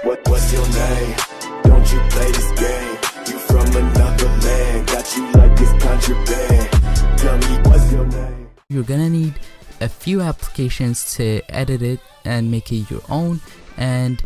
What's your name? Don't you play this game? You from another land, got you like this contraband. Tell me what's your name? You're gonna need a few applications to edit it and make it your own, and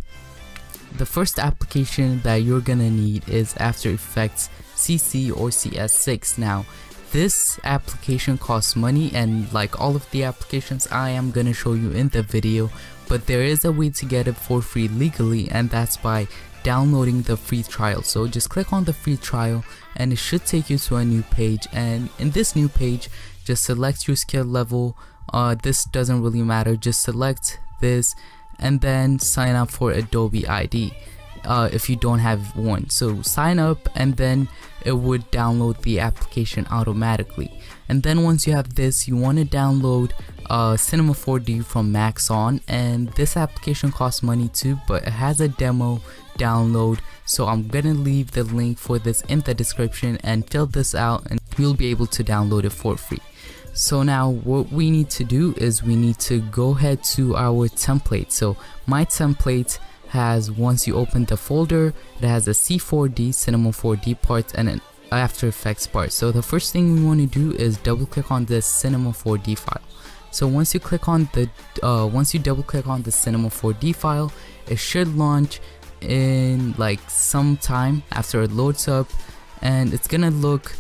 the first application that you're gonna need is After Effects CC or CS6. Now this application costs money, and like all of the applications I am gonna show you in the video, but there is a way to get it for free legally, and that's by downloading the free trial. So just click on the free trial and it should take you to a new page, and in this new page just select your skill level. This doesn't really matter, just select this and then sign up for Adobe ID if you don't have one. So sign up and then it would download the application automatically. And then once you have this, you want to download Cinema 4D from Maxon, and this application costs money too, but it has a demo download, so I'm gonna leave the link for this in the description, and fill this out and you'll be able to download it for free. So now what we need to do is we need to go ahead to our template. So my template has, once you open the folder, it has a C4D Cinema 4D part and an After Effects part. So the first thing we want to do is double click on this Cinema 4D file. So once you click on the double click on the Cinema 4D file, it should launch in like some time after it loads up, and it's gonna look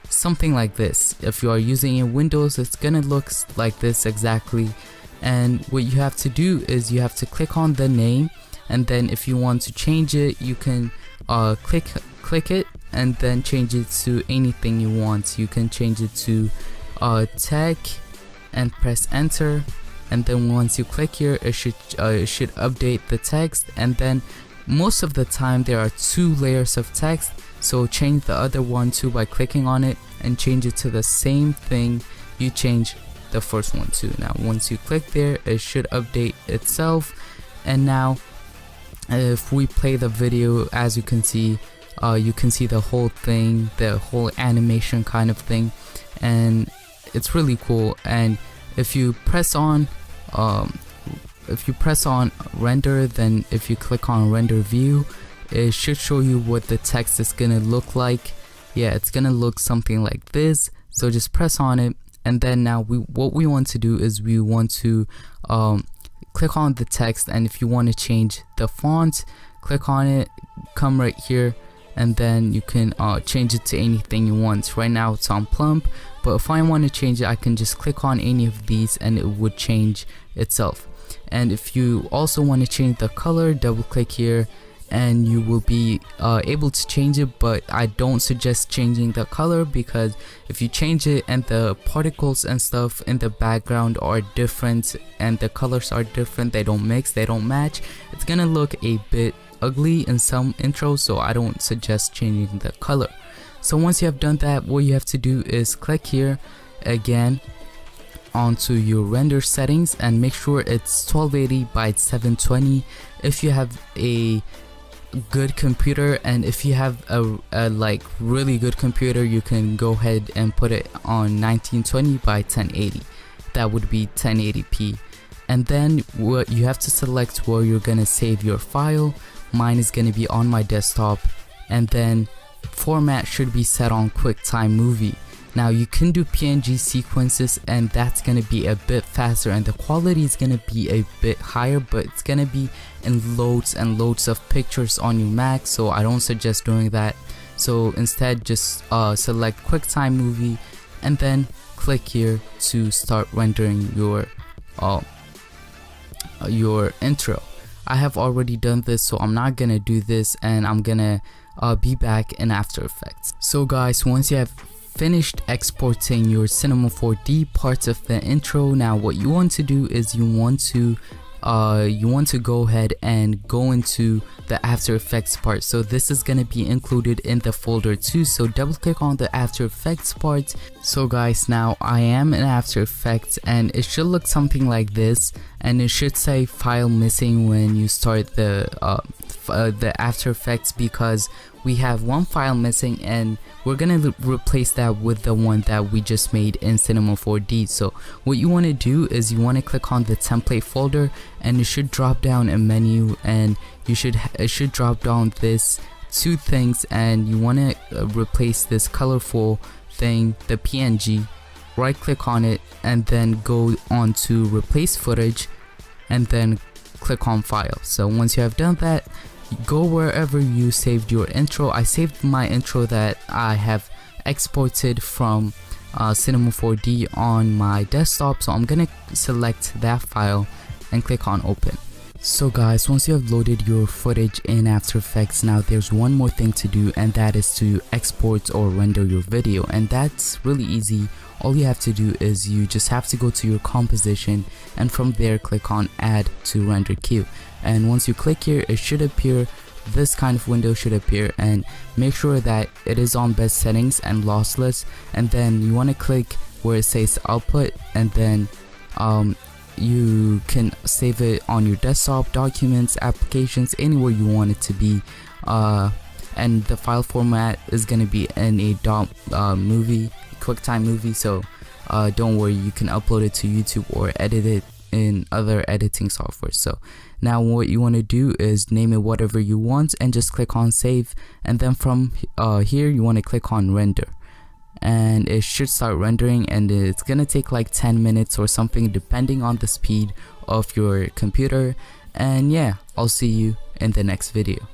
something like this. If you are using in Windows, it's gonna look like this exactly. And what you have to do is you have to click on the name, and then if you want to change it, you can click it and then change it to anything you want. You can change it to tech and press enter, and then once you click here, it should update the text. And then most of the time there are 2 layers of text, so change the other one too by clicking on it and change it to the same thing you change the first one to. Now once you click there, it should update itself. And now if we play the video, as you can see the whole thing, the whole animation kind of thing, and it's really cool. And if you press on render, then if you click on render view, it should show you what the text is gonna look like. Yeah, it's gonna look something like this. So just press on it, and then now what we want to do is we want to click on the text, and if you want to change the font, click on it, come right here, and then you can change it to anything you want. Right now it's on plump, but if I want to change it, I can just click on any of these and it would change itself. And if you also want to change the color, double click here and you will be able to change it, but I don't suggest changing the color, because if you change it and the particles and stuff in the background are different and the colors are different, they don't mix, they don't match, it's gonna look a bit ugly in some intros, so I don't suggest changing the color. So once you have done that, what you have to do is click here again onto your render settings and make sure it's 1280 by 720 if you have a good computer, and if you have a like really good computer, you can go ahead and put it on 1920 by 1080. That would be 1080p. And then what you have to select where you're gonna save your file. Mine is gonna be on my desktop, and then format should be set on QuickTime Movie. Now you can do PNG sequences, and that's gonna be a bit faster and the quality is gonna be a bit higher, but it's gonna be in loads and loads of pictures on your Mac, so I don't suggest doing that. So instead just select QuickTime Movie and then click here to start rendering your intro. I have already done this, so I'm not gonna do this, and I'm gonna be back in After Effects. So guys, once you have finished exporting your Cinema 4D parts of the intro, now what you want to do is you want to go ahead and go into the After Effects part. So this is going to be included in the folder too, so double click on the After Effects part. So guys, now I am in After Effects and it should look something like this, and it should say file missing when you start the the After Effects because we have one file missing, and we're gonna replace that with the one that we just made in Cinema 4D. So what you want to do is you want to click on the template folder, and it should drop down a menu, and it should drop down this two things, and you want to replace this colorful thing, the PNG. Right click on it and then go on to replace footage, and then click on file. So once you have done that, go wherever you saved your intro. I saved my intro that I have exported from Cinema 4D on my desktop, so I'm gonna select that file and click on open. So guys, once you have loaded your footage in After Effects, now there's one more thing to do, and that is to export or render your video, and that's really easy. All you have to do is you just have to go to your composition, and from there click on add to render queue, and once you click here, it should appear, this kind of window should appear, and make sure that it is on best settings and lossless, and then you want to click where it says output, and then you can save it on your desktop, documents, applications, anywhere you want it to be, and the file format is going to be in a movie, QuickTime movie, so don't worry, you can upload it to YouTube or edit it in other editing software. So now what you want to do is name it whatever you want and just click on save, and then from here you want to click on render, and it should start rendering, and it's gonna take like 10 minutes or something depending on the speed of your computer. And yeah, I'll see you in the next video.